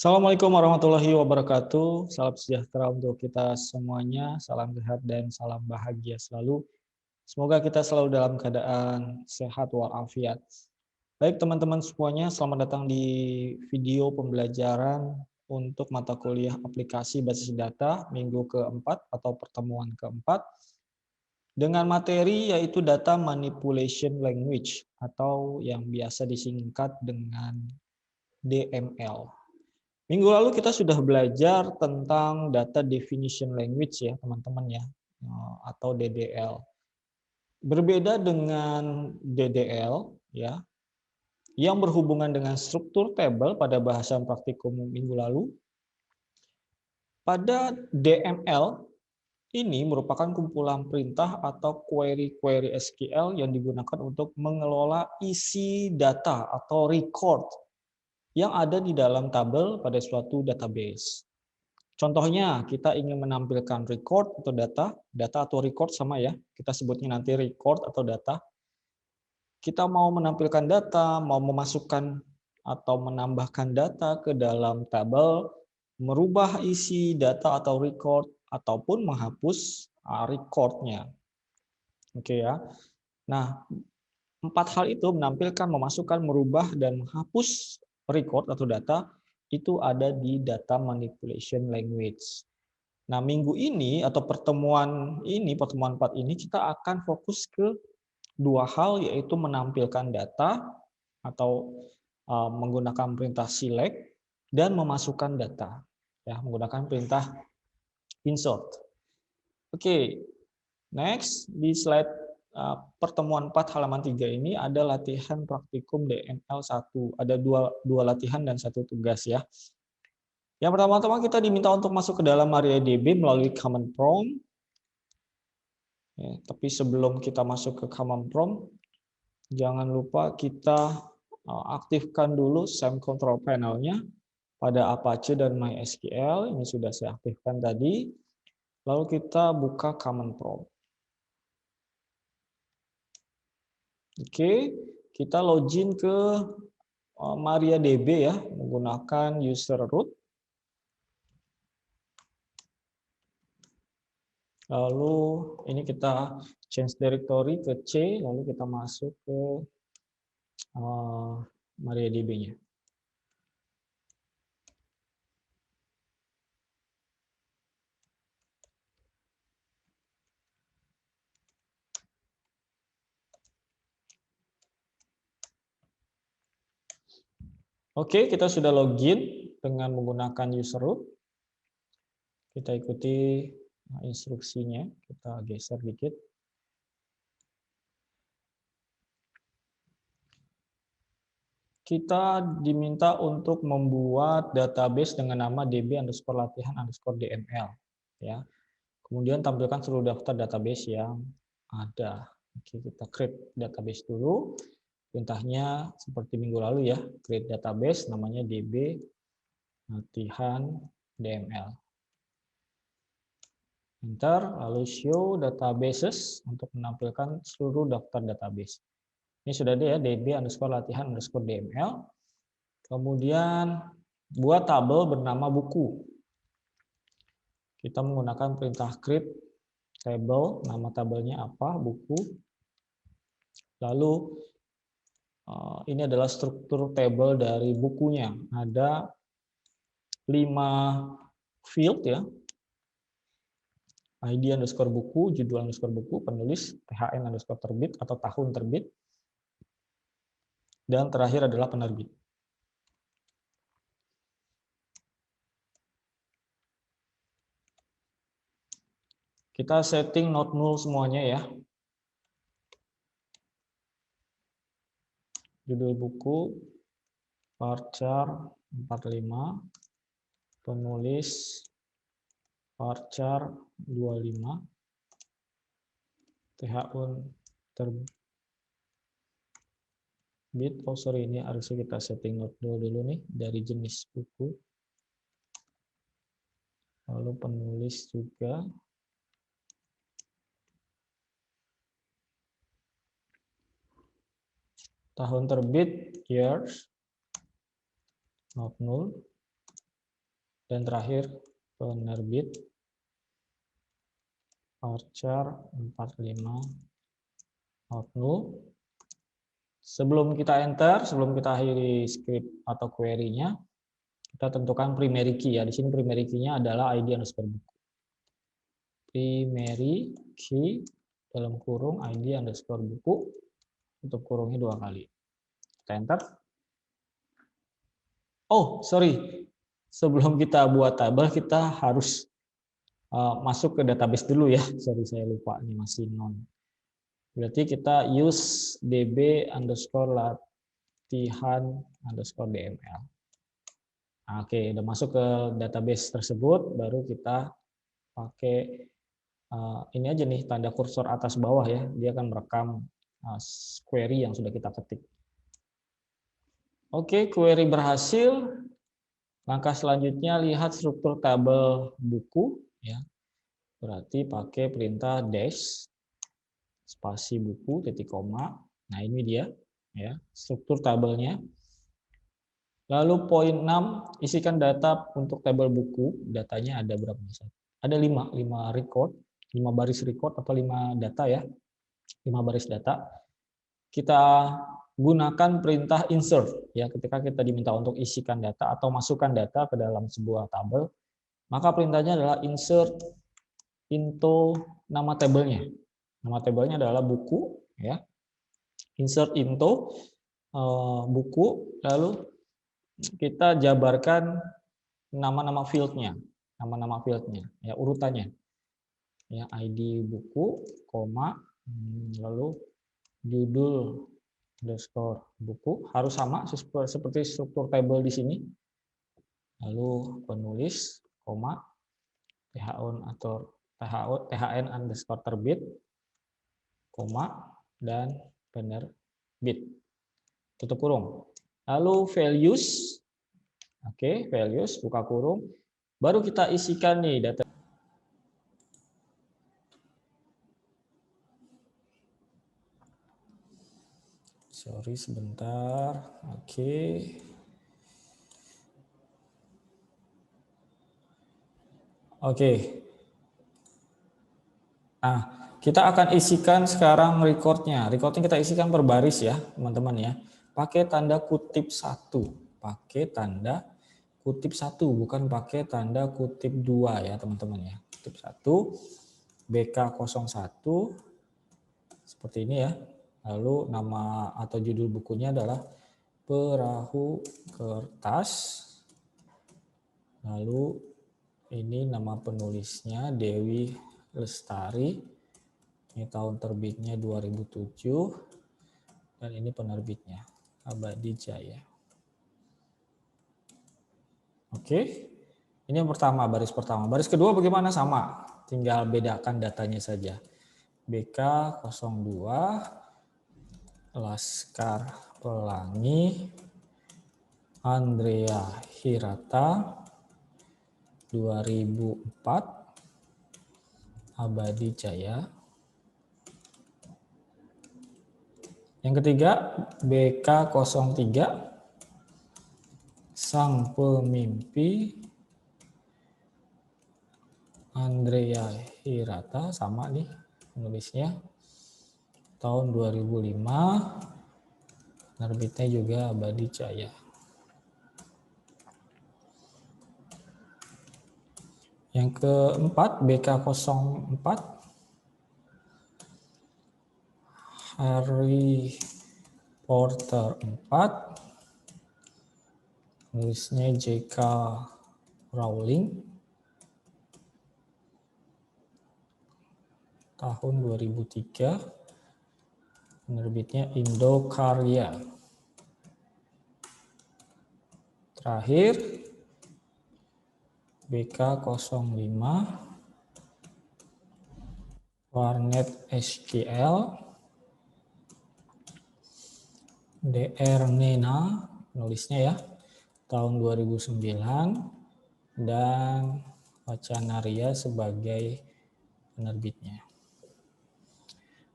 Assalamualaikum warahmatullahi wabarakatuh. Salam sejahtera untuk kita semuanya. Salam sehat dan salam bahagia selalu. Semoga kita selalu dalam keadaan sehat walafiat. Baik teman-teman semuanya, selamat datang di video pembelajaran untuk mata kuliah aplikasi basis data minggu keempat atau pertemuan keempat dengan materi yaitu Data Manipulation Language atau yang biasa disingkat dengan DML. Minggu lalu kita sudah belajar tentang Data Definition Language ya teman-teman ya, atau DDL. Berbeda dengan DDL ya, yang berhubungan dengan struktur tabel pada bahasan praktikum minggu lalu, pada DML ini merupakan kumpulan perintah atau query-query SQL yang digunakan untuk mengelola isi data atau record yang ada di dalam tabel pada suatu database. Contohnya, kita ingin menampilkan record atau data atau record sama ya, kita sebutnya nanti record atau data. Kita mau menampilkan data, mau memasukkan atau menambahkan data ke dalam tabel, merubah isi data atau record, ataupun menghapus recordnya. Oke ya. Nah, 4 hal itu menampilkan, memasukkan, merubah, dan menghapus record atau data itu ada di Data Manipulation Language. Nah, minggu ini atau pertemuan 4 ini kita akan fokus ke 2 hal, yaitu menampilkan data atau menggunakan perintah select dan memasukkan data ya menggunakan perintah insert. Oke, next di slide pertemuan 4 halaman 3 ini ada latihan praktikum DML 1. Ada dua latihan dan 1 tugas ya. Yang pertama-tama kita diminta untuk masuk ke dalam MariaDB melalui command prompt. Ya, tapi sebelum kita masuk ke command prompt, jangan lupa kita aktifkan dulu SAM control panel-nya pada Apache dan MySQL. Ini sudah saya aktifkan tadi. Lalu kita buka command prompt. Oke, kita login ke MariaDB ya menggunakan user root. Lalu ini kita change directory ke C, lalu kita masuk ke MariaDB-nya. Oke, kita sudah login dengan menggunakan user root. Kita ikuti instruksinya, kita geser dikit. Kita diminta untuk membuat database dengan nama db_latihan_dml ya. Kemudian tampilkan seluruh daftar database yang ada. Oke, kita create database dulu. Perintahnya seperti minggu lalu ya, create database namanya db_latihan_dml. Enter, lalu show databases untuk menampilkan seluruh daftar database. Ini sudah ada ya, db_latihan_dml. Kemudian buat tabel bernama buku. Kita menggunakan perintah create table, nama tabelnya apa, buku. Lalu ini adalah struktur table dari bukunya. Ada 5 field ya. ID_buku, judul_buku, penulis, THN_terbit atau tahun terbit. Dan terakhir adalah penerbit. Kita setting not null semuanya ya. Judul buku, varchar 45, penulis varchar 25, THN terbit. Oh sorry, ini harusnya kita setting not null dulu nih dari jenis buku. Lalu penulis juga. Tahun terbit, years, not null. Dan terakhir penerbit varchar 45 outlook. Sebelum kita enter, sebelum kita akhiri script atau query-nya, kita tentukan primary key ya. Di sini primary key-nya adalah ID underscore buku. Primary key dalam kurung ID underscore buku, tutup kurungnya 2 kali. Kita enter. Oh, sorry. Sebelum kita buat tabel, kita harus masuk ke database dulu ya. Sorry, saya lupa, ini masih non. Berarti kita use db underscore latihan underscore dml. Oke, udah masuk ke database tersebut, baru kita pakai ini aja nih, tanda kursor atas bawah ya. Dia akan merekam query yang sudah kita ketik. Oke, query berhasil. Langkah selanjutnya lihat struktur tabel buku ya. Berarti pakai perintah dash spasi buku titik koma. Nah, ini dia ya, struktur tabelnya. Lalu poin 6, isikan data untuk tabel buku. Datanya ada berapa? Ada 5 record, 5 baris record atau 5 data ya. 5 baris data. Kita gunakan perintah insert ya, ketika kita diminta untuk isikan data atau masukkan data ke dalam sebuah tabel, maka perintahnya adalah insert into nama tabelnya. Nama tabelnya adalah buku ya. Insert into buku, lalu kita jabarkan nama-nama fieldnya, nama-nama fieldnya ya, urutannya ya, ID buku, koma, lalu judul underscore buku harus sama seperti struktur tabel di sini. Lalu penulis, koma, THN underscore terbit, koma, dan penerbit. Tutup kurung. Lalu values, oke, values, buka kurung. Baru kita isikan nih data. Sorry sebentar. Oke. Nah, kita akan isikan sekarang recordnya. Recordnya kita isikan per baris ya, teman-teman ya. Pakai tanda kutip 1. Pakai tanda kutip 1, bukan pakai tanda kutip 2 ya, teman-teman ya. Kutip 1, BK01 seperti ini ya. Lalu nama atau judul bukunya adalah Perahu Kertas. Lalu ini nama penulisnya Dewi Lestari. Ini tahun terbitnya 2007. Dan ini penerbitnya Abadi Jaya. Oke. Ini yang pertama, baris pertama. Baris kedua bagaimana? Sama. Tinggal bedakan datanya saja. BK02 Laskar Pelangi Andrea Hirata 2004 Abadi Jaya. Yang ketiga BK03 Sang Pemimpi Andrea Hirata, sama nih penulisnya, tahun 2005, penerbitnya juga Abadi Jaya. Yang keempat BK04 Harry Potter 4, penulisnya J.K. Rowling, tahun 2003, penerbitnya Indokarya. Terakhir BK05 Warnet SQL DR Nena, penulisnya ya, tahun 2009, dan Wacanaria sebagai penerbitnya.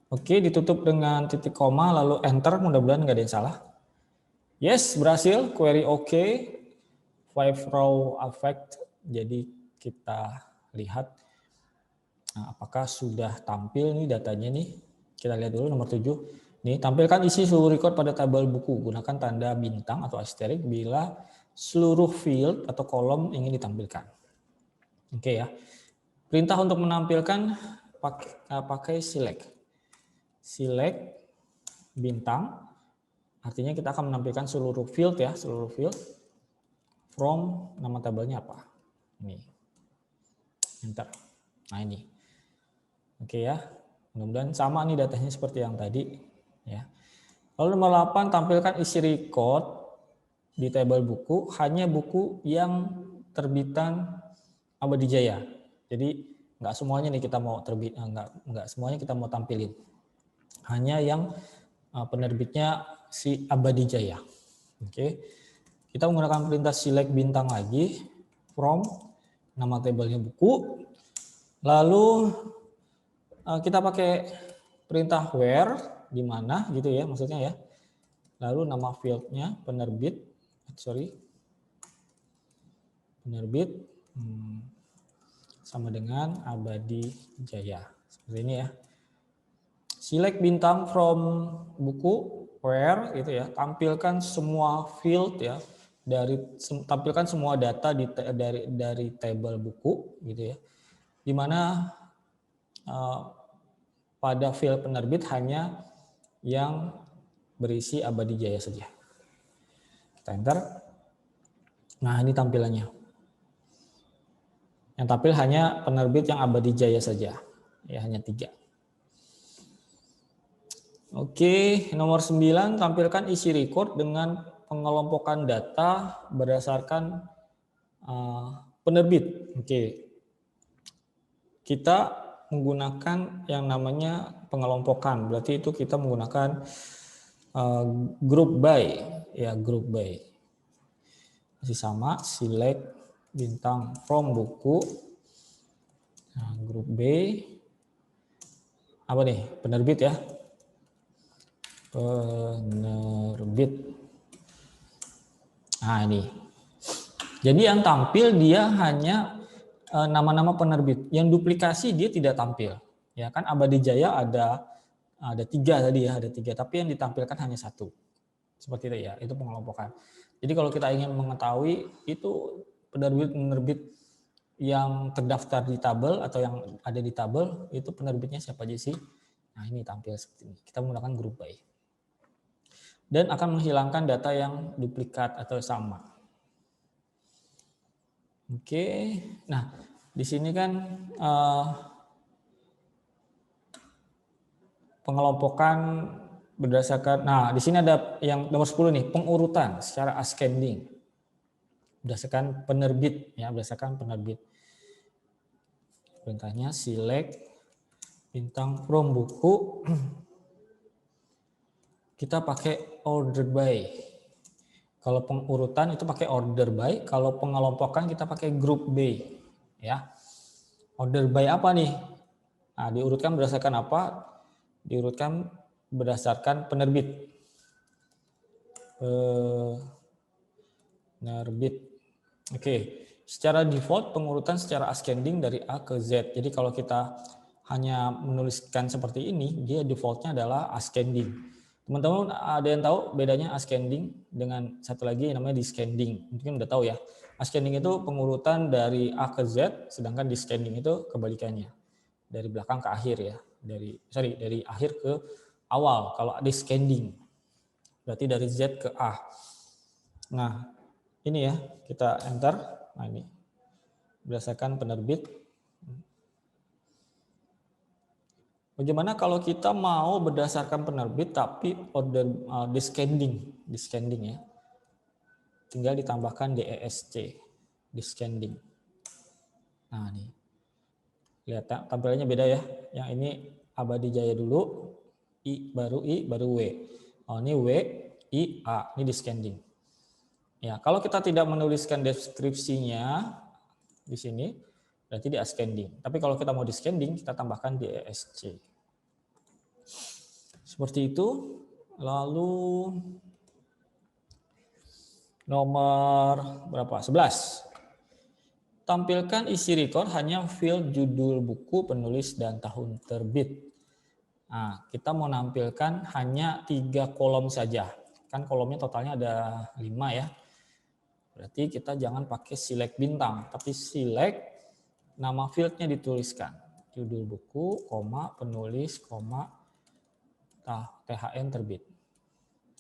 Oke, ditutup dengan titik koma lalu enter, mudah-mudahan nggak ada yang salah. Yes, berhasil, query oke. 5 row affect Jadi kita lihat apakah sudah tampil nih datanya nih. Kita lihat dulu nomor 7. Nih, tampilkan isi seluruh record pada tabel buku. Gunakan tanda bintang atau asterisk bila seluruh field atau kolom ingin ditampilkan. Oke ya. Perintah untuk menampilkan pakai select. Select bintang. Artinya kita akan menampilkan seluruh field ya, seluruh field. From nama tabelnya apa? Ini. Enter. Nah, ini. Oke ya. Mudah-mudahan sama nih datanya seperti yang tadi ya. Lalu nomor 8, tampilkan isi record di tabel buku, hanya buku yang terbitan Abadi Jaya. Jadi nggak semuanya nih kita mau nggak semuanya kita mau tampilin. Hanya yang penerbitnya si Abadi Jaya. Oke. Kita menggunakan perintah select bintang lagi from nama tabelnya buku. Lalu kita pakai perintah where di mana gitu ya maksudnya ya. Lalu nama fieldnya penerbit sama dengan Abadi Jaya. Seperti ini ya. Select bintang from buku where gitu ya. Tampilkan semua field ya. Tampilkan semua data dari tabel buku gitu ya. Di mana pada field penerbit hanya yang berisi Abadi Jaya saja. Kita enter. Nah, ini tampilannya. Yang tampil hanya penerbit yang Abadi Jaya saja. Ya, hanya 3. Oke, nomor 9, tampilkan isi record dengan pengelompokan data berdasarkan penerbit. Oke. Kita menggunakan yang namanya pengelompokan. Berarti itu kita menggunakan group by ya, group by. Masih sama, select bintang from buku. Nah, group B apa nih? Penerbit ya. Penerbit. Nah, ini. Jadi yang tampil dia hanya nama-nama penerbit. Yang duplikasi dia tidak tampil. Ya kan Abadi Jaya ada 3 tadi ya, ada 3, tapi yang ditampilkan hanya 1. Seperti itu ya, itu pengelompokan. Jadi kalau kita ingin mengetahui itu penerbit yang terdaftar di tabel atau yang ada di tabel itu penerbitnya siapa aja sih? Nah, ini tampil seperti ini. Kita menggunakan group by. Dan akan menghilangkan data yang duplikat atau sama. Oke, nah di sini kan pengelompokan berdasarkan, nah di sini ada yang nomor 10 nih, pengurutan secara ascending berdasarkan penerbit ya, berdasarkan penerbit. Perintahnya select bintang from buku, kita pakai order by. Kalau pengurutan itu pakai order by, kalau pengelompokan kita pakai group by ya. Order by apa nih? Nah, diurutkan berdasarkan apa? Diurutkan berdasarkan penerbit. Penerbit. Oke, secara default pengurutan secara ascending dari A ke Z. Jadi kalau kita hanya menuliskan seperti ini, dia defaultnya adalah ascending. Teman-teman ada yang tahu bedanya ascending dengan satu lagi yang namanya descending? Mungkin udah tahu ya. Ascending itu pengurutan dari A ke Z, sedangkan descending itu kebalikannya. Dari belakang ke akhir ya. Dari akhir ke awal kalau descending. Berarti dari Z ke A. Nah, ini ya, kita enter. Nah, ini berdasarkan penerbit. Bagaimana kalau kita mau berdasarkan penerbit tapi order descending ya. Tinggal ditambahkan DESC, descending. Nah, ini. Lihat tampilannya beda ya. Yang ini Abadi Jaya dulu, I baru W. Oh, ini W, I, A. Ini descending. Ya, kalau kita tidak menuliskan deskripsinya di sini, berarti di ascending. Tapi kalau kita mau descending, kita tambahkan DESC. Seperti itu. Lalu nomor berapa? 11. tampilkan isi record hanya field judul buku, penulis, dan tahun terbit. Nah, kita mau nampilkan hanya 3 kolom saja. Kan kolomnya totalnya ada 5 ya. Berarti kita jangan pakai select bintang, tapi select nama fieldnya dituliskan. Judul buku, koma, penulis, koma, THN terbit.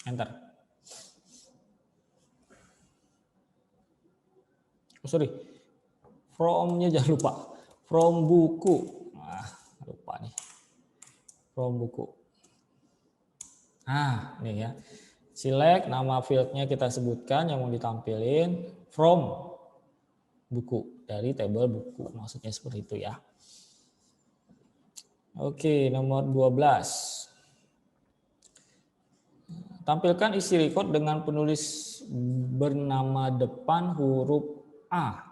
Enter. Oh, sorry. From-nya jangan lupa. From buku. Nah, lupa nih. From buku. Nah, ini ya. Select nama fieldnya kita sebutkan yang mau ditampilin. From buku. Dari tabel buku. Maksudnya seperti itu ya. Oke, nomor 12. Tampilkan isi record dengan penulis bernama depan huruf A.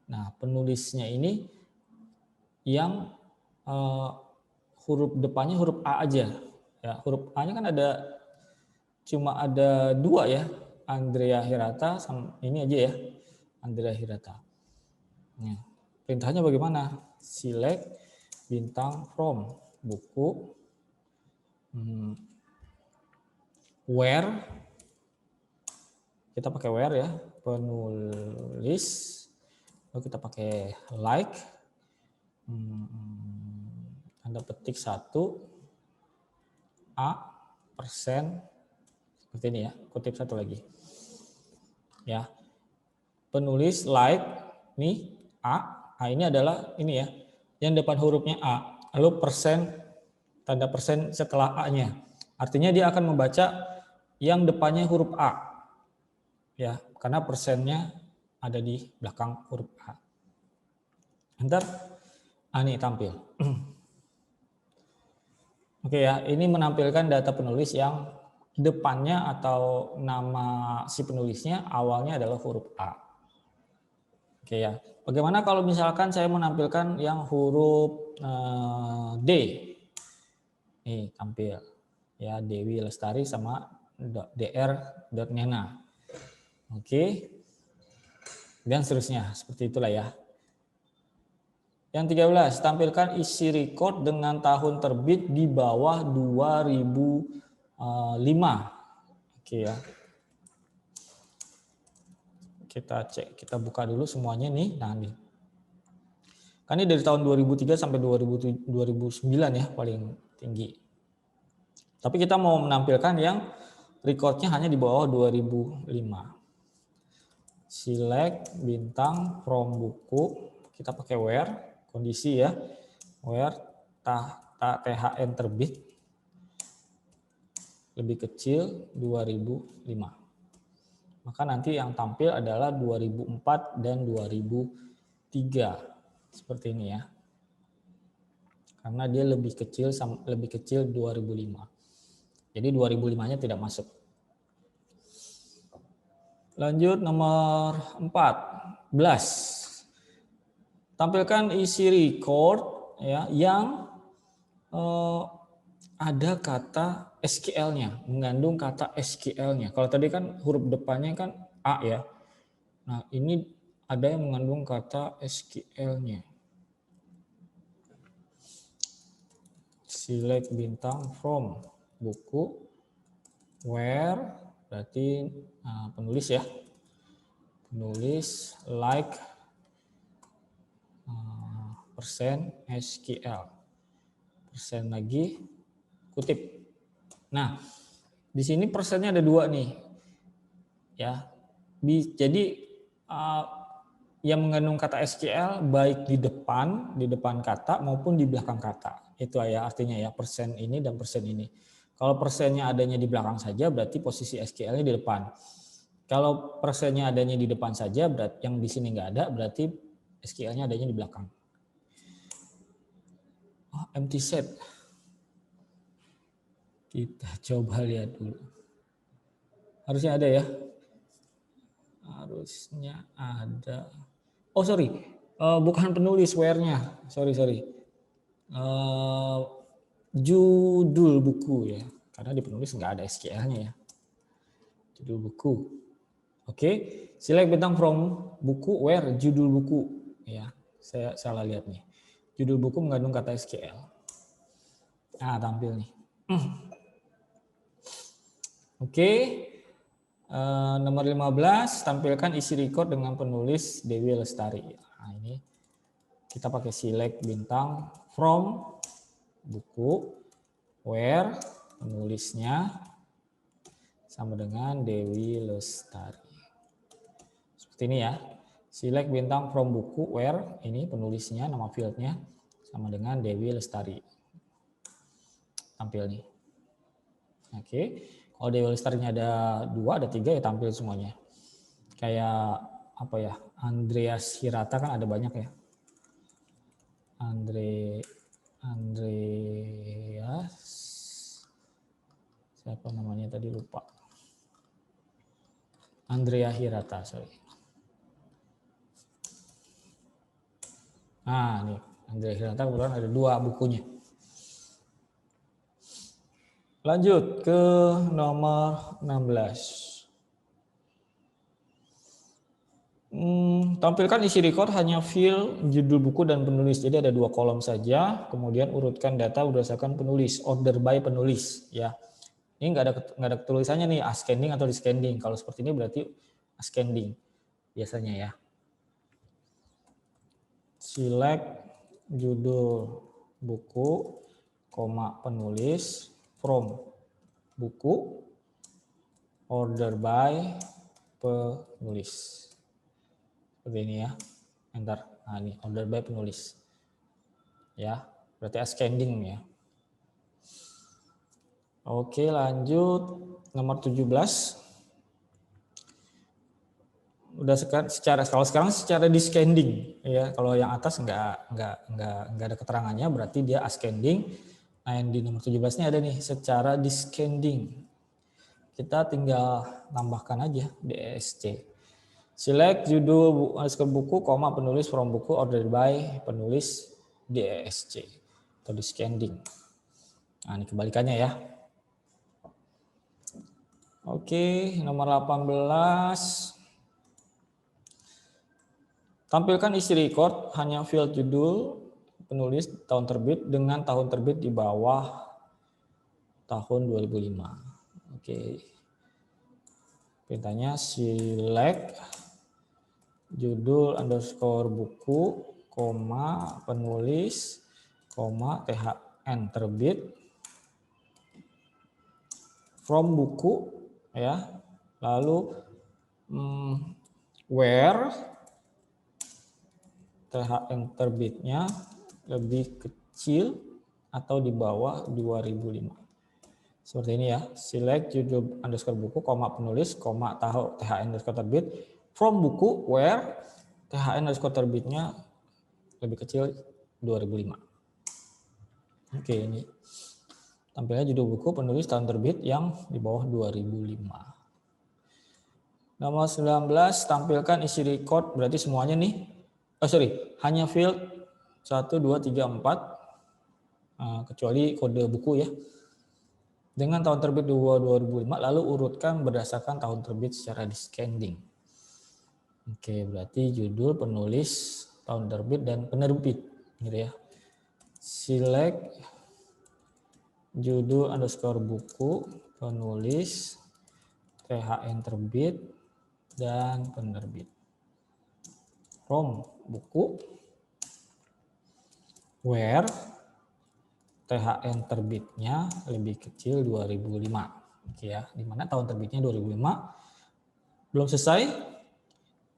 Nah, penulisnya ini yang huruf depannya huruf A aja. Ya, huruf A-nya kan cuma ada 2 ya. Andrea Hirata sama ini aja ya. Andrea Hirata. Nah, perintahnya bagaimana? Select bintang from buku. Where. Kita pakai where ya. Penulis. Lalu kita pakai like. Anda petik 1 A persen seperti ini ya, kutip 1 lagi ya, penulis like nih A ini adalah ini ya yang depan hurufnya A, lalu persen tanda persen setelah A-nya, artinya dia akan membaca yang depannya huruf A ya, karena persennya ada di belakang huruf A. Enter. Ini tampil. Oke ya, ini menampilkan data penulis yang depannya atau nama si penulisnya awalnya adalah huruf A. Oke ya, bagaimana kalau misalkan saya menampilkan yang huruf D? Nih tampil ya, Dewi Lestari sama dr.nena. Oke, dan seterusnya seperti itulah ya. Yang 13, tampilkan isi record dengan tahun terbit di bawah 2005. Oke ya. Kita cek, kita buka dulu semuanya nih. Nah, nih. Kan ini dari tahun 2003 sampai 2009 ya paling tinggi. Tapi kita mau menampilkan yang recordnya hanya di bawah 2005. Select bintang from buku, kita pakai where. Kondisi ya, where THN terbit lebih kecil 2005. Maka nanti yang tampil adalah 2004 dan 2003 seperti ini ya, karena dia lebih kecil 2005. Jadi 2005-nya tidak masuk. Lanjut nomor 14. Tampilkan isi record ya yang ada kata SQL-nya, mengandung kata SQL-nya. Kalau tadi kan huruf depannya kan A ya. Nah, ini ada yang mengandung kata SQL-nya. Select bintang from buku, where berarti penulis ya. Penulis, like, persen SQL, persen lagi kutip. Nah, di sini persennya ada 2 nih, ya. Jadi yang mengandung kata SQL baik di depan kata maupun di belakang kata. Itu ya artinya ya, persen ini dan persen ini. Kalau persennya adanya di belakang saja berarti posisi SQL-nya di depan. Kalau persennya adanya di depan saja berarti yang di sini nggak ada berarti SQL-nya adanya di belakang. Empty set. Kita coba lihat dulu. Harusnya ada ya. Harusnya ada. Oh sorry, bukan penulis where-nya. Sorry. Judul buku ya. Karena di penulis nggak ada SQL-nya ya. Judul buku. Oke, select bintang from buku where judul buku. Ya, saya salah lihat nih. Judul buku mengandung kata SQL. Nah, tampil nih. Oke. Nomor 15, tampilkan isi record dengan penulis Dewi Lestari. Nah, ini kita pakai select bintang from buku, where penulisnya sama dengan Dewi Lestari. Seperti ini ya. Select bintang from buku, where ini penulisnya, nama fieldnya sama dengan Dewi Lestari. Tampil nih. Oke. Kalau Dewi Lestarinya ada 2, ada 3 ya tampil semuanya. Kayak apa ya? Andreas Hirata kan ada banyak ya. Andreas siapa namanya tadi lupa. Andrea Hirata, sorry. Nah, nih Andrea Hirata kebetulan ada 2 bukunya. Lanjut ke nomor 16. Tampilkan isi record hanya field, judul buku, dan penulis. Jadi ada 2 kolom saja. Kemudian urutkan data berdasarkan penulis, order by penulis. Ya, ini nggak ada tulisannya nih ascending atau descending. Kalau seperti ini berarti ascending biasanya ya. Select judul buku, penulis from buku, order by penulis. Seperti ini ya. Enter. Nah, ini order by penulis. Ya, berarti ascending ya. Oke, lanjut nomor 17. Udah kalau sekarang secara descending ya. Kalau yang atas nggak ada keterangannya, berarti dia ascending. Nah, yang di nomor 17 ini ada nih secara descending. Kita tinggal tambahkan aja DSC. Select judul buku, penulis from buku, ordered by penulis DSC atau descending. Nah, ini kebalikannya ya. Oke, nomor 18. Tampilkan isi record hanya field judul, penulis, tahun terbit dengan tahun terbit di bawah tahun 2005. Oke. Perintahnya select judul underscore buku, penulis, THN terbit from buku ya. Lalu where THN terbitnya lebih kecil atau di bawah 2005. Seperti ini ya. Select judul underscore buku, penulis, THN underscore terbit from buku where THN underscore terbitnya lebih kecil 2005. Oke, ini tampilnya judul buku, penulis, tahun terbit yang di bawah 2005. Nomor 19, tampilkan isi record, berarti semuanya nih. Hanya field 1, 2, 3, 4, kecuali kode buku ya. Dengan tahun terbit 2005, lalu urutkan berdasarkan tahun terbit secara descending. Oke, berarti judul, penulis, tahun terbit, dan penerbit. Gitu ya. Select judul underscore buku, penulis, THN terbit, dan penerbit. From buku, where THN terbitnya lebih kecil 2005. Oke ya, dimana tahun terbitnya 2005. Belum selesai.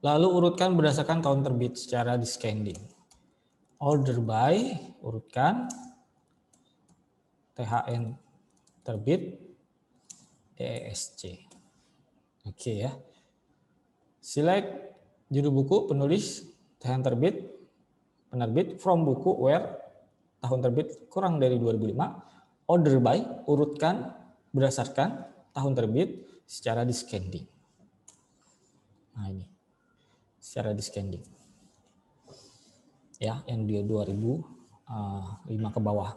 Lalu urutkan berdasarkan tahun terbit secara descending. Order by, urutkan THN terbit, DSC. Oke ya. Select judul buku, penulis, THN terbit, penerbit, from buku, where tahun terbit kurang dari 2005. Order by, urutkan berdasarkan tahun terbit secara descending. Nah, ini secara descending. Ya, yang dia 2005 ke bawah.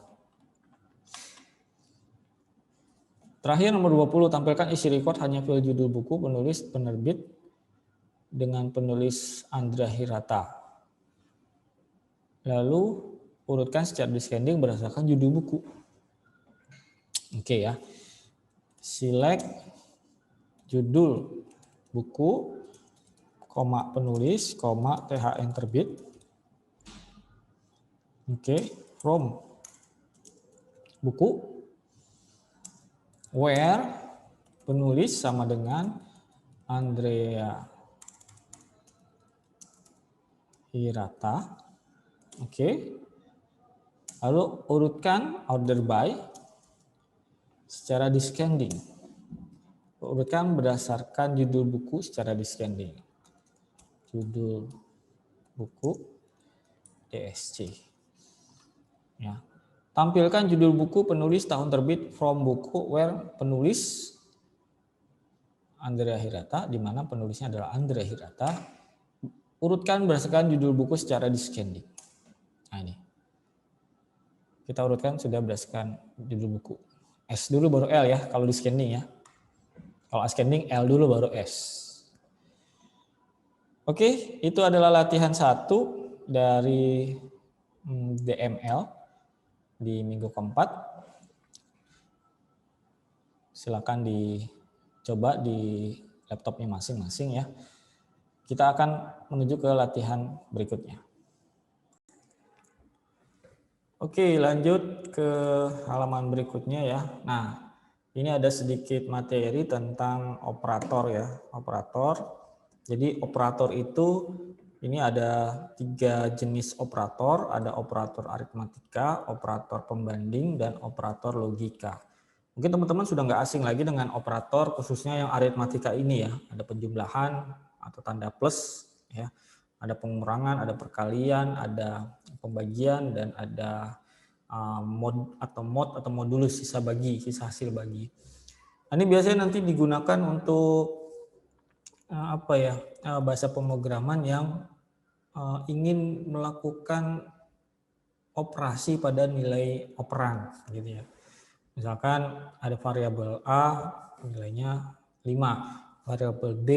Terakhir nomor 20, tampilkan isi record hanya file judul buku, penulis, penerbit dengan penulis Andrea Hirata. Lalu urutkan secara descending berdasarkan judul buku. Oke ya. Select judul buku, koma penulis, koma THN terbit. Oke, from buku, where penulis sama dengan Andrea Hirata. Oke. Lalu urutkan order by secara descending. Urutkan berdasarkan judul buku secara descending. Judul buku DSC. Ya. Tampilkan judul buku, penulis, tahun terbit, from buku, where penulis Andrea Hirata, di mana penulisnya adalah Andrea Hirata. Urutkan berdasarkan judul buku secara descending. Nah ini. Kita urutkan sudah berdasarkan judul buku. S dulu baru L ya, kalau descending ya. Kalau ascending L dulu baru S. Oke, itu adalah latihan 1 dari DML di minggu keempat. Silakan dicoba di laptopnya masing-masing ya. Kita akan menuju ke latihan berikutnya. Oke, lanjut ke halaman berikutnya ya. Nah, ini ada sedikit materi tentang operator ya. Operator. Jadi operator itu ini ada 3 jenis operator. Ada operator aritmatika, operator pembanding, dan operator logika. Mungkin teman-teman sudah nggak asing lagi dengan operator khususnya yang aritmatika ini ya. Ada penjumlahan atau tanda plus ya. Ada pengurangan, ada perkalian, ada pembagian, dan ada mod atau modulus, sisa bagi, sisa hasil bagi. Ini biasanya nanti digunakan untuk bahasa pemrograman yang ingin melakukan operasi pada nilai operan gitu ya. Misalkan ada variabel A nilainya 5, variabel B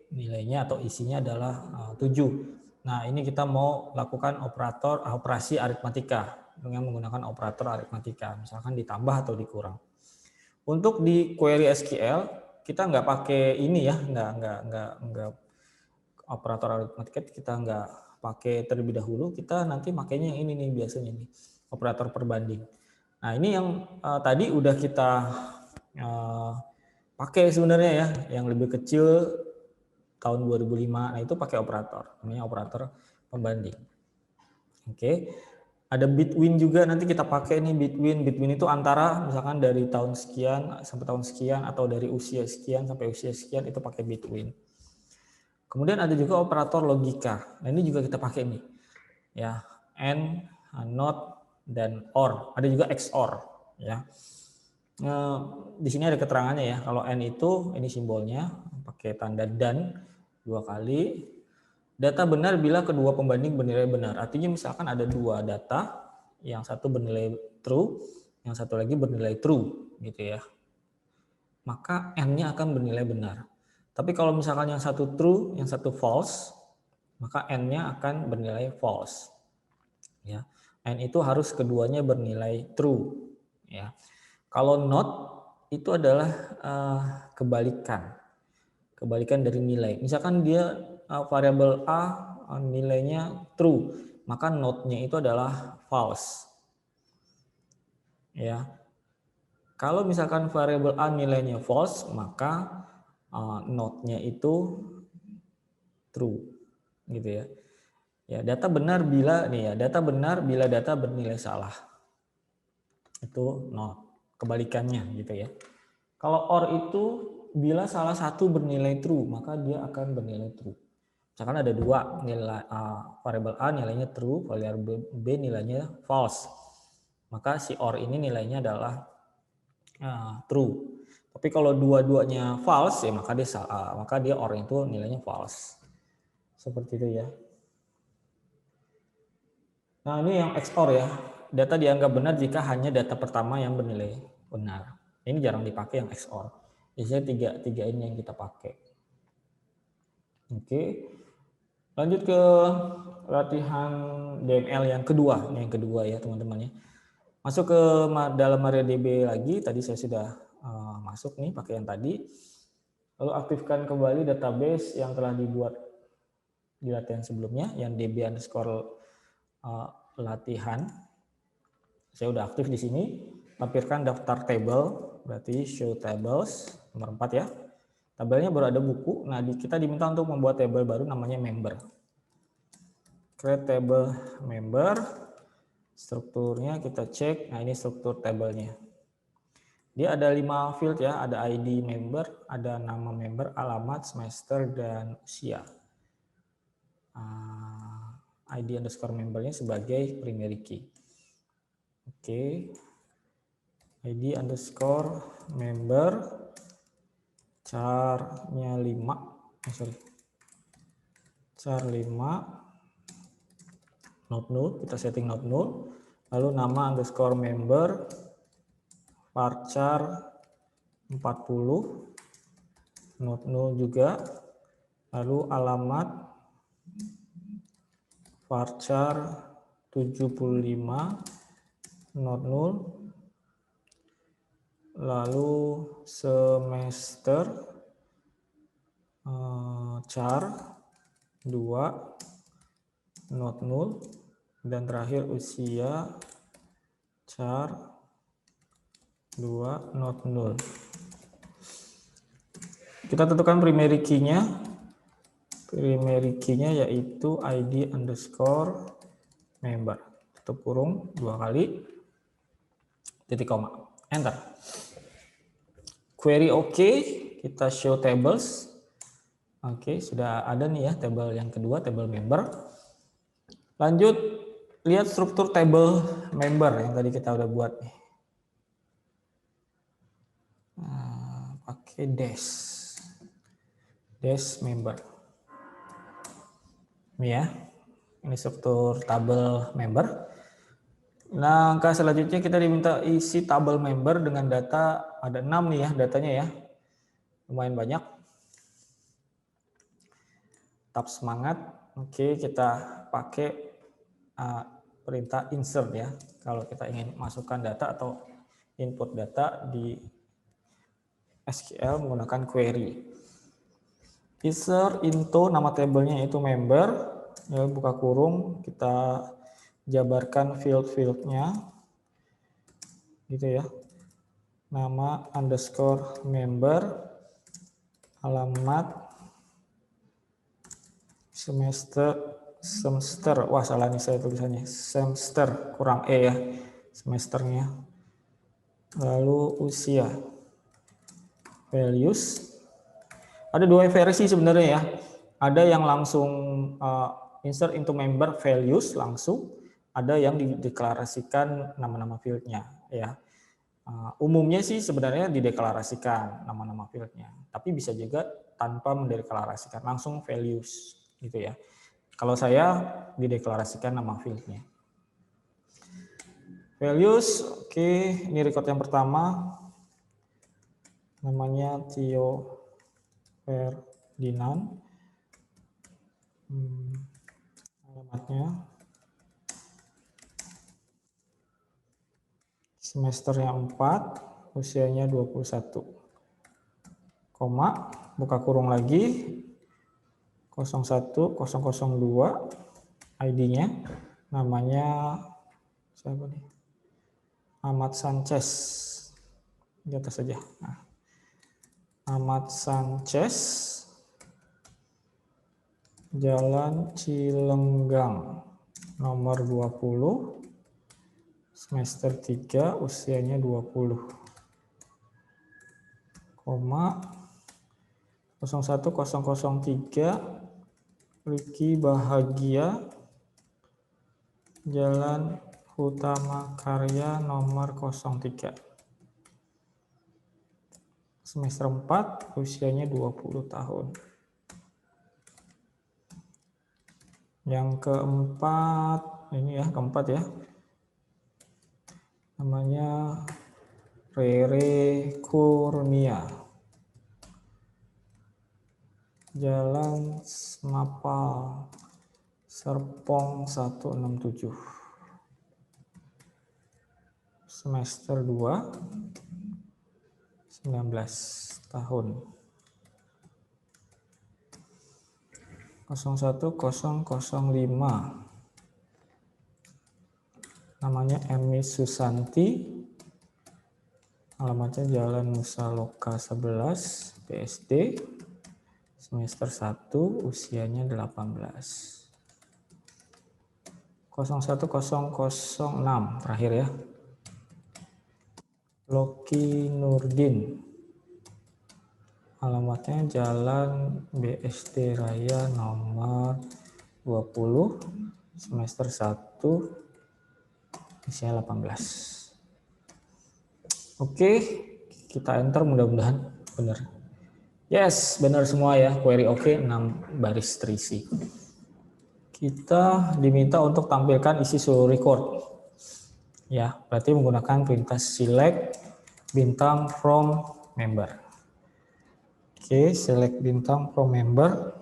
nilainya atau isinya adalah 7. Nah, ini kita mau lakukan operasi aritmatika dengan menggunakan operator aritmatika, misalkan ditambah atau dikurang. Untuk di query SQL kita nggak pakai ini ya, nggak operator aritmatika kita nggak pakai terlebih dahulu, kita nanti makainya yang ini nih biasanya nih, operator perbanding. Nah, ini yang tadi udah kita pakai sebenarnya ya, yang lebih kecil tahun 2005. Nah, itu pakai operator, namanya operator pembanding. Oke. Ada between juga nanti kita pakai nih between. Between itu antara misalkan dari tahun sekian sampai tahun sekian atau dari usia sekian sampai usia sekian, itu pakai between. Kemudian ada juga operator logika. Nah, ini juga kita pakai nih. Ya, and, not, dan or. Ada juga XOR ya. Di sini ada keterangannya ya. Kalau n itu ini simbolnya pakai tanda dan 2 kali. Data benar bila kedua pembanding bernilai benar. Artinya misalkan ada 2 data, yang satu bernilai true, yang satu lagi bernilai true gitu ya. Maka n-nya akan bernilai benar. Tapi kalau misalkan yang satu true, yang satu false, maka n-nya akan bernilai false. Ya. N itu harus keduanya bernilai true ya. Kalau not itu adalah kebalikan dari nilai. Misalkan dia variabel A nilainya true, maka not-nya itu adalah false. Ya. Kalau misalkan variabel A nilainya false, maka not-nya itu true, gitu ya. Ya, data benar bila data bernilai salah. Itu not, kebalikannya gitu ya. Kalau or itu bila salah satu bernilai true, maka dia akan bernilai true. Misalkan ada 2 nilai variabel A nilainya true, variabel B nilainya false. Maka si or ini nilainya adalah true. Tapi kalau dua-duanya false ya maka dia or itu nilainya false. Seperti itu ya. Nah, ini yang XOR ya. Data dianggap benar jika hanya data pertama yang bernilai benar. Ini jarang dipakai yang XOR. Biasanya tiga ini yang kita pakai. Oke. Lanjut ke latihan DML yang kedua ya teman-teman ya. Masuk ke dalam MariaDB lagi, tadi saya sudah masuk nih pakai yang tadi. Lalu aktifkan kembali database yang telah dibuat di latihan sebelumnya, yang db_latihan. Saya udah aktif di sini. Lampirkan daftar table, berarti show tables, nomor 4 ya. Tabelnya baru ada buku. Nah, kita diminta untuk membuat table baru namanya member. Create table member. Strukturnya kita cek. Nah, ini struktur tabelnya. Dia ada 5 field ya, ada ID member, ada nama member, alamat, semester, dan usia. ID underscore membernya sebagai primary key. Oke. ID underscore member char-nya 5. Char 5 not null, kita setting not null. Lalu nama underscore member varchar 40 not null juga. Lalu alamat varchar 75 not null. Lalu semester char 2 not null, dan terakhir usia char 2 not null. Kita tentukan primary key-nya. Primary key-nya yaitu ID underscore member. Tutup kurung 2 kali. Titik koma. Enter. Query OK. Kita show tables. Oke, sudah ada nih ya table yang kedua, table member. Lanjut, lihat struktur table member yang tadi kita udah buat nih. Pakai dash member. Ini ya, ini struktur tabel member. Nah, langkah selanjutnya kita diminta isi tabel member dengan data, ada 6 nih ya datanya ya, lumayan banyak. Tab semangat. Oke, kita pakai perintah insert ya, kalau kita ingin masukkan data atau input data di SQL menggunakan query. Insert into nama tabelnya yaitu member, ya, buka kurung, kita jabarkan field-fieldnya gitu ya. Nama underscore member, alamat, semester, wah salah nih saya tulisannya, semester kurang E ya, semesternya. Lalu usia, values. Ada 2 versi sebenarnya ya. Ada yang langsung insert into member values langsung, ada yang dideklarasikan nama-nama fieldnya ya. Umumnya sih sebenarnya dideklarasikan nama-nama fieldnya, tapi bisa juga tanpa mendeklarasikan, langsung values gitu ya. Kalau saya dideklarasikan nama fieldnya. Values, oke, ini record yang pertama, namanya Tio Ferdinand, alamatnya, semester yang 4, usianya 21, koma, buka kurung lagi, 01002, ID-nya, namanya siapa nih? Ahmad Sanchez, di atas saja. Nah, Ahmad Sanchez, Jalan Cilenggang, nomor 20, semester 3, usianya 20, koma, 01003, Riki Bahagia, Jalan Utama Karya nomor 03, semester 4, usianya 20 tahun. Yang keempat, ini ya, keempat ya, namanya Rere Kurnia, Jalan Semapal Serpong 167. Semester 2, 19 tahun. 01005. Namanya Emi Susanti. Alamatnya Jalan Nusa Loka 11, BSD. Semester 1, usianya 18. 01006 terakhir ya. Loki Nurdin. Alamatnya Jalan BSD Raya nomor 20, semester 1, usia 18. Oke, kita enter, mudah-mudahan benar. Yes, benar semua ya. Query oke, 6 baris terisi. Kita diminta untuk tampilkan isi seluruh record. Ya, berarti menggunakan perintah select bintang from member. Oke, select bintang from member.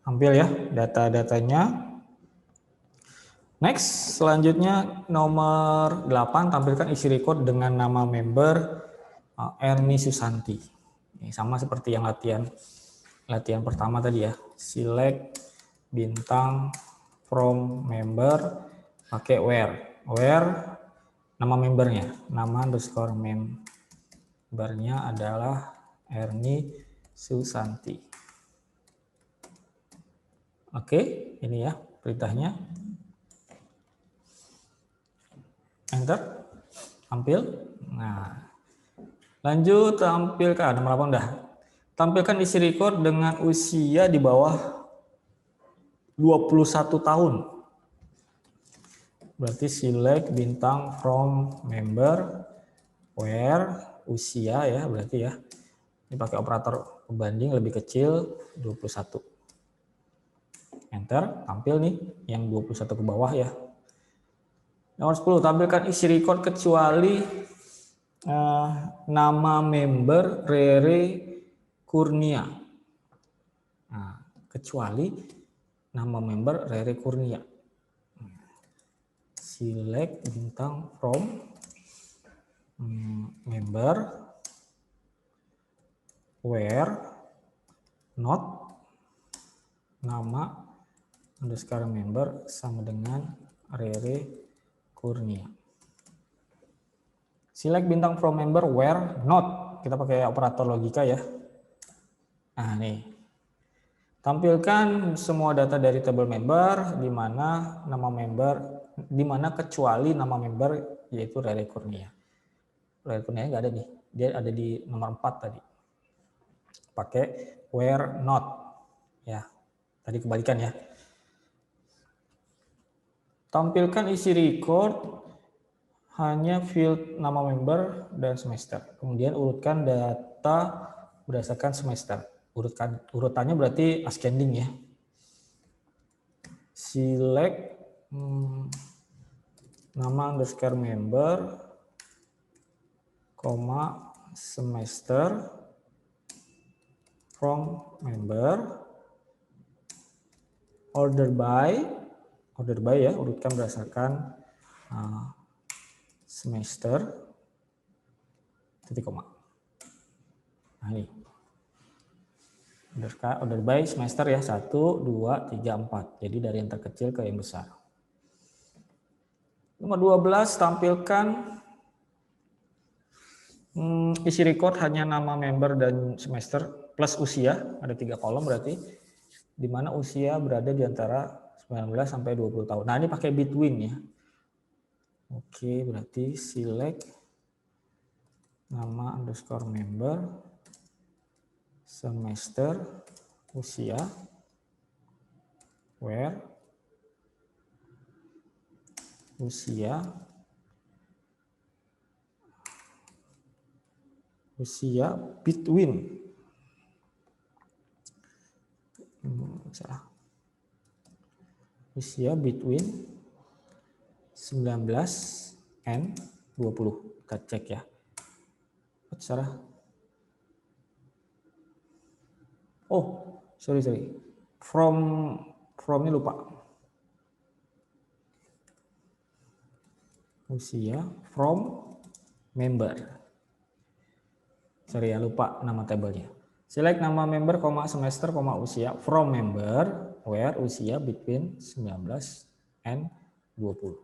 Ambil ya data-datanya. Next, selanjutnya nomor 8, tampilkan isi record dengan nama member Erni Susanti. Ini sama seperti yang latihan pertama tadi ya. Select bintang from member, pakai where. Where nama membernya, nama underscore membernya adalah Erni Susanti. Oke, ini ya perintahnya. Enter, tampil. Nah, lanjut tampilkan nomor 8 dah. Tampilkan isi record dengan usia di bawah 21 tahun. Berarti select bintang from member where usia ya, berarti ya. Ini pakai operator pembanding lebih kecil 21. Enter, tampil nih yang 21 ke bawah ya. Nomor 10, tampilkan isi record kecuali nama member Rere Kurnia. Nah, kecuali nama member Rere Kurnia. Select bintang from member where not nama underscore member sama dengan Rere Kurnia. Select bintang from member where not. Kita pakai operator logika ya. Nah, nih. Tampilkan semua data dari tabel member di mana nama member, di mana kecuali nama member yaitu Rere Kurnia. Rere Kurnia nggak ada nih. Dia ada di nomor 4 tadi. Pakai where not. Ya. Tadi kebalikan ya. Tampilkan isi record hanya field nama member dan semester. Kemudian urutkan data berdasarkan semester. Urutannya berarti ascending ya. Select nama underscore member, semester from member, order by ya, urutkan berdasarkan semester, titik koma. Nah ini order by semester ya, 1, 2, 3, 4. Jadi dari yang terkecil ke yang besar. Nomor 12, tampilkan isi record hanya nama member dan semester plus usia, ada 3 kolom berarti, di mana usia berada di antara 19 sampai 20 tahun. Nah ini pakai between ya. Oke, berarti select nama underscore member, semester, usia, where, usia between. Salah. Usia between 19 and 20. Kita cek ya. Salah. Oh, sorry. From ini lupa. Usia from member. Sorry ya, lupa nama tabelnya. Select nama member, semester, usia from member where usia between 19 and 20.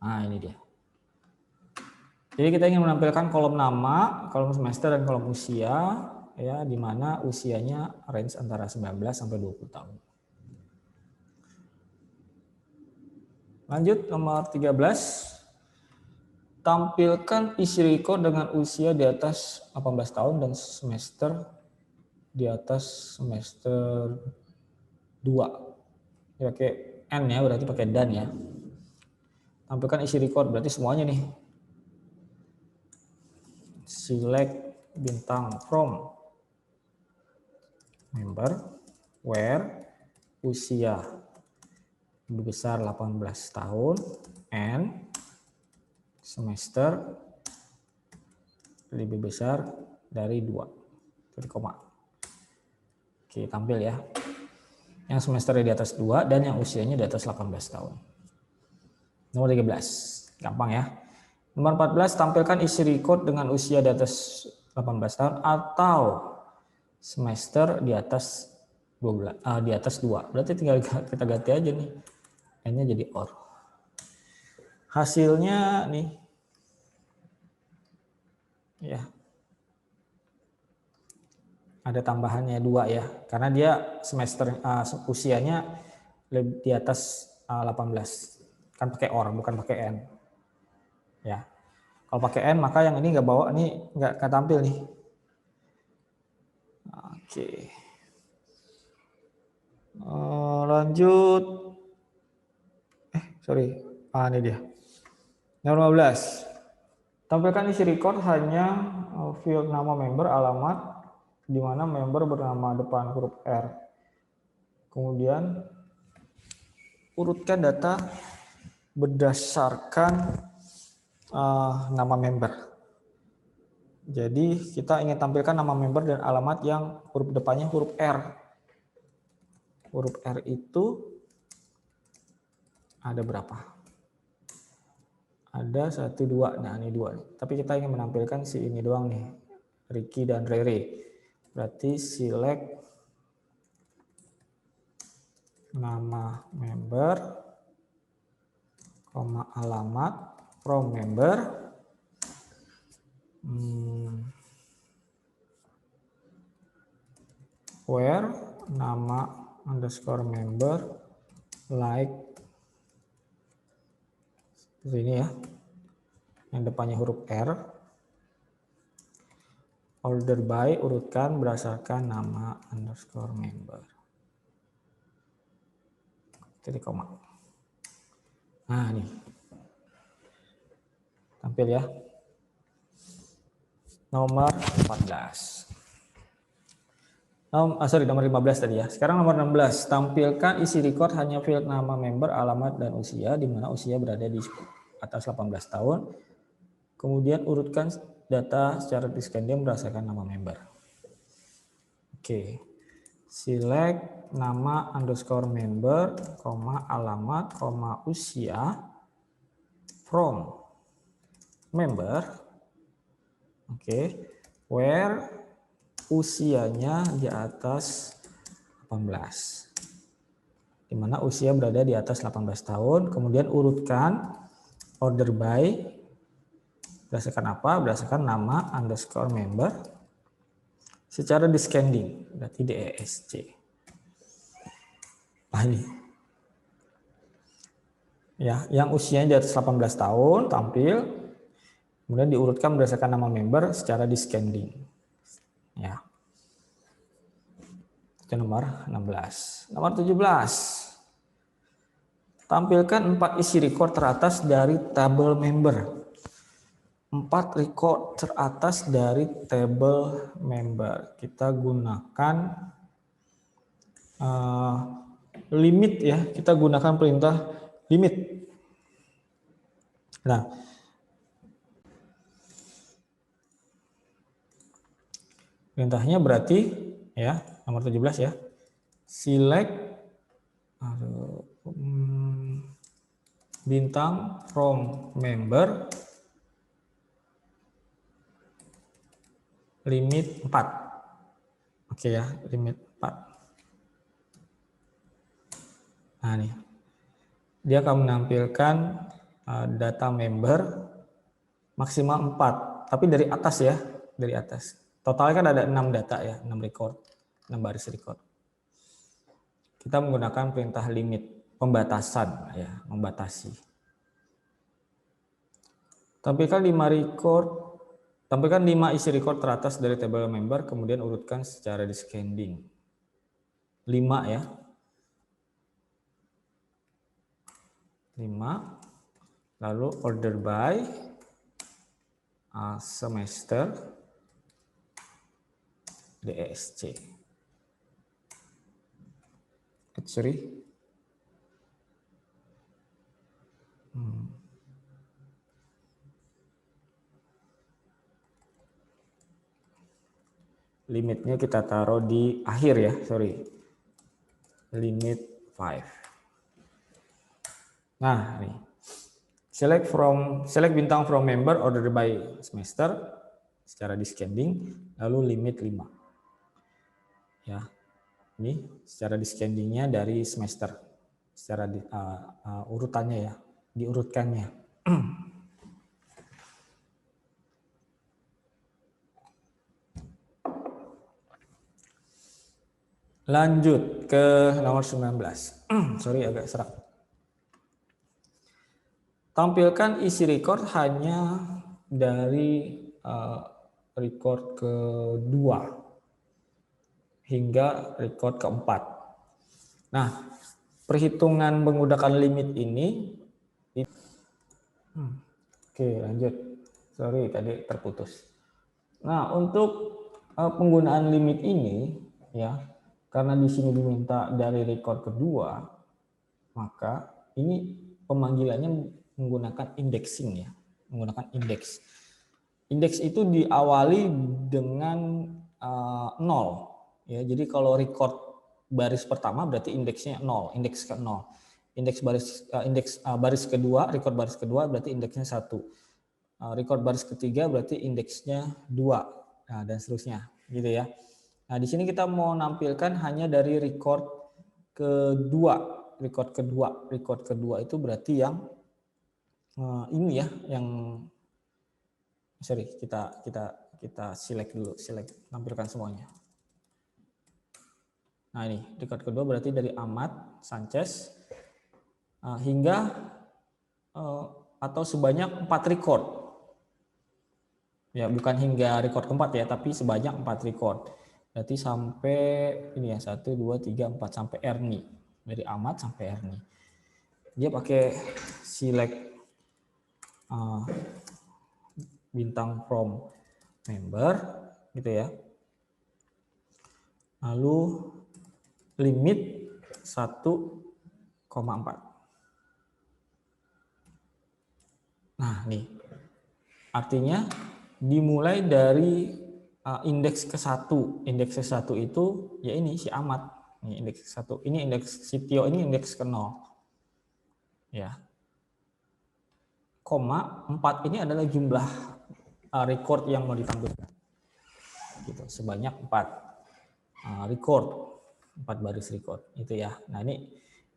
Nah, ini dia. Jadi kita ingin menampilkan kolom nama, kolom semester, dan kolom usia, ya, di mana usianya range antara 19 sampai 20 tahun. Lanjut nomor 13. Tampilkan isi record dengan usia di atas 18 tahun dan semester di atas semester 2. Ya, pakai N ya, berarti pakai dan ya. Tampilkan isi record, berarti semuanya nih. Select bintang from member where usia lebih besar 18 tahun and semester lebih besar dari 2. Jadi koma. Oke, tampil ya. Yang semester di atas 2 dan yang usianya di atas 18 tahun. Nomor 13. Gampang ya. Nomor 14, tampilkan isi record dengan usia di atas 18 tahun atau semester di atas 12, di atas 2. Berarti tinggal kita ganti aja nih. N-nya jadi OR. Hasilnya nih. Ya. Ada tambahannya 2 ya. Karena dia semester usianya di atas 18. Kan pakai OR bukan pakai N. Ya. Kalau pakai N maka yang ini nggak bawa, ini nggak tampil nih. Oke. Lanjut. Sorry. Ini dia. Nomor 15. Tampilkan isi record hanya field nama member, alamat, di mana member bernama depan huruf R. Kemudian urutkan data berdasarkan nama member. Jadi kita ingin tampilkan nama member dan alamat yang huruf depannya huruf R. Huruf R itu ada berapa? Ada 1, 2. Nah, ini 2. Tapi kita ingin menampilkan si ini doang nih. Ricky dan Rere. Berarti select nama member, alamat, from member, where nama underscore member, like seperti ini ya, yang depannya huruf R, order by, urutkan berdasarkan nama underscore member. Titik koma. Nah, nih. Tampil ya. Nomor 14. Nomor 15 tadi ya. Sekarang nomor 16. Tampilkan isi record hanya field nama member, alamat, dan usia, di mana usia berada di atas 18 tahun. Kemudian urutkan data secara descending berdasarkan nama member. Oke. Select nama underscore member, alamat, usia, from member. Oke. Where usianya di atas 18. Di mana usia berada di atas 18 tahun, kemudian urutkan order by berdasarkan apa? Berdasarkan nama underscore member secara descending, berarti DESC. Ini. Ya, yang usianya di atas 18 tahun tampil, kemudian diurutkan berdasarkan nama member secara descending. Ya. Itu nomor 16. Nomor 17. Tampilkan 4 isi record teratas dari tabel member. 4 record teratas dari tabel member. Kita gunakan limit ya. Kita gunakan perintah limit. Nah, perintahnya berarti ya nomor 17 ya. Select bintang from member limit 4. Oke ya, limit 4. Nah nih, dia akan menampilkan data member maksimal 4, tapi dari atas ya, dari atas. Totalnya kan ada 6 data ya, 6 record, 6 baris record. Kita menggunakan perintah limit, pembatasan ya, membatasi. Tampilkan 5 record, tampilkan 5 isi record teratas dari tabel member, kemudian urutkan secara descending. 5 ya. 5, lalu order by semester DESC. Sorry. Limitnya kita taruh di akhir ya, sorry. Limit 5. Nah, nih. Select bintang from member order by semester secara descending, lalu limit 5. Ya. Ini secara descendingnya dari semester. Secara urutannya ya, diurutkannya. Lanjut ke nomor 19. Sorry agak serak. Tampilkan isi record hanya dari record kedua hingga record keempat. Nah, perhitungan menggunakan limit ini. Oke, lanjut. Sorry tadi terputus. Nah, untuk penggunaan limit ini ya, karena di sini diminta dari record kedua, maka ini pemanggilannya menggunakan indexing ya, menggunakan indeks. Indeks itu diawali dengan 0 ya. Jadi kalau record baris pertama berarti indeksnya 0, indeks ke 0. Indeks baris kedua, record baris kedua berarti indeksnya 1. Record baris ketiga berarti indeksnya 2. Nah, dan seterusnya gitu ya. Nah, di sini kita mau nampilkan hanya dari record kedua. Record kedua itu berarti yang ini ya, yang sorry, kita select dulu, tampilkan semuanya. Nah, ini record kedua berarti dari Ahmad Sanchez hingga atau sebanyak 4 record. Ya, bukan hingga record keempat ya, tapi sebanyak 4 record. Berarti sampai ini ya, 1 2 3 4 sampai Ernie. Dari Ahmad sampai Ernie. Dia pakai select bintang from member gitu ya. Lalu limit 1,4. Nah, nih. Artinya dimulai dari indeks ke-1. Indeks ke-1 itu ya ini si Ahmad. Ini indeks ke-1. Ini indeks si Tio, ini indeks ke-0. Ya. Koma 4 ini adalah jumlah record yang mau ditampilkan. Gitu, sebanyak 4 record, 4 baris record itu ya. Nah,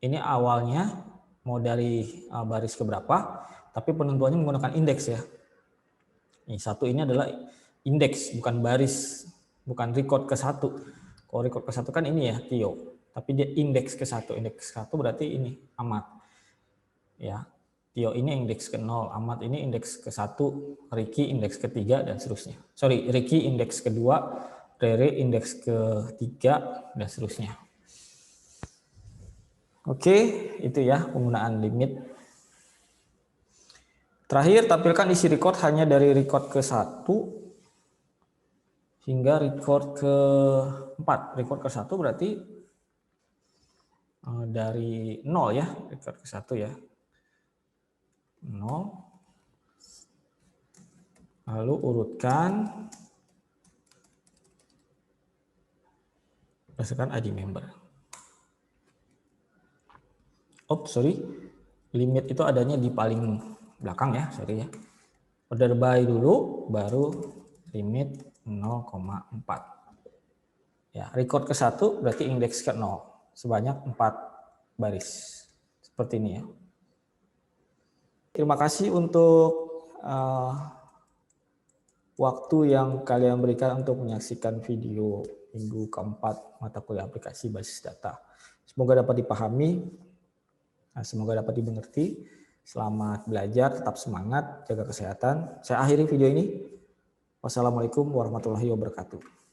ini awalnya mau dari baris keberapa, tapi penentuannya menggunakan indeks ya. Ini 1 ini adalah indeks, bukan baris, bukan record ke-1. Kalau record ke-1 kan ini ya Tio, tapi dia indeks ke-1. Indeks ke-1 berarti ini Ahmad. Ya. Tio ini indeks ke-0, Ahmad ini indeks ke-1, Ricky indeks ke-3 dan seterusnya. Sorry, Ricky indeks ke-2, Rere indeks ke-3 dan seterusnya. Oke, itu ya penggunaan limit. Terakhir, tampilkan isi record hanya dari record ke-1 hingga record ke-4. Record ke-1 berarti dari 0 ya, record ke-1 ya. 0. Lalu urutkan berdasarkan ID member. Sorry, limit itu adanya di paling belakang ya, sorry ya. Order by dulu, baru limit 0,4. Ya, record ke 1 berarti indeks ke 0, sebanyak 4 baris. Seperti ini ya. Terima kasih untuk waktu yang kalian berikan untuk menyaksikan video minggu keempat mata kuliah aplikasi basis data. Semoga dapat dipahami, semoga dapat dimengerti. Selamat belajar, tetap semangat, jaga kesehatan. Saya akhiri video ini. Wassalamualaikum warahmatullahi wabarakatuh.